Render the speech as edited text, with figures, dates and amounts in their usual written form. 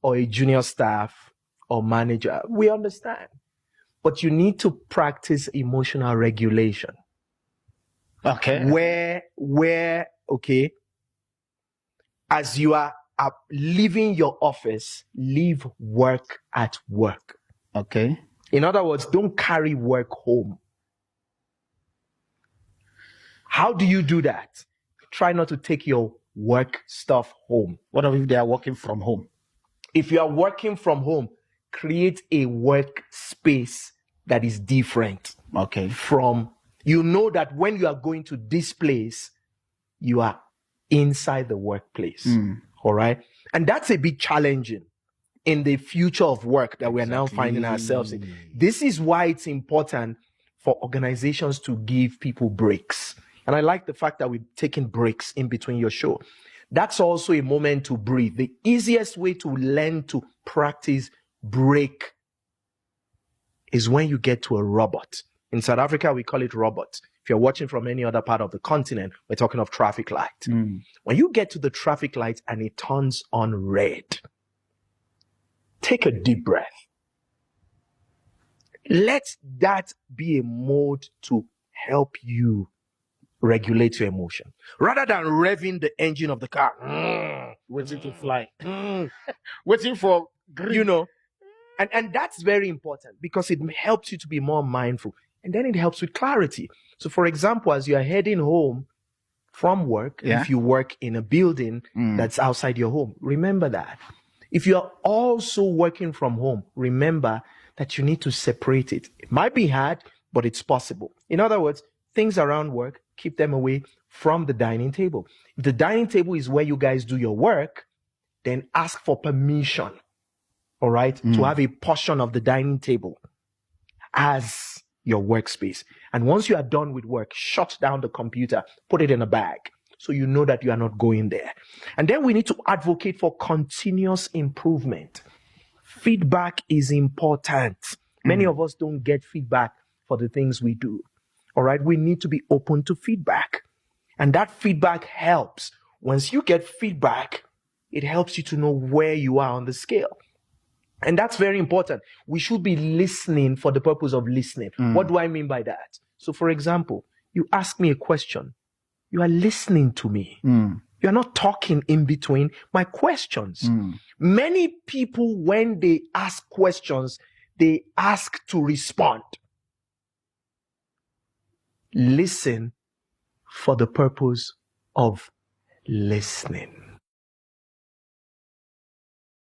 or a junior staff or manager, we understand. But you need to practice emotional regulation. Okay. Where, okay, as you are leaving your office, leave work at work. Okay. In other words, don't carry work home. How do you do that? Try not to take your work stuff home. What if they are working from home? If you are working from home, create a work space that is different. Okay. From, you know that when you are going to this place, you are inside the workplace. All right. And that's a bit challenging in the future of work that we are now finding ourselves in. This is why it's important for organizations to give people breaks. And I like the fact that we're taking breaks in between your show. That's also a moment to breathe. The easiest way to learn to practice break is when you get to a robot. In South Africa, we call it robot. If you're watching from any other part of the continent, we're talking of traffic light. When you get to the traffic light and it turns on red, take a deep breath. Let that be a mode to help you regulate your emotion. Rather than revving the engine of the car, Waiting to fly. Waiting for green. you know, and that's very important because it helps you to be more mindful. And then it helps with clarity. So for example, as you are heading home from work, if you work in a building that's outside your home, remember that. If you're also working from home, remember that you need to separate it. It might be hard, but it's possible. In other words, things around work, keep them away from the dining table. If the dining table is where you guys do your work, then ask for permission, all right, to have a portion of the dining table as your workspace. And once you are done with work, shut down the computer, put it in a bag, so you know that you are not going there. And then we need to advocate for continuous improvement. Feedback is important. Many of us don't get feedback for the things we do. All right, we need to be open to feedback. And that feedback helps. Once you get feedback, it helps you to know where you are on the scale. And that's very important. We should be listening for the purpose of listening. What do I mean by that? So for example, you ask me a question. You are listening to me. You're not talking in between my questions. Many people, when they ask questions, they ask to respond. Listen for the purpose of listening.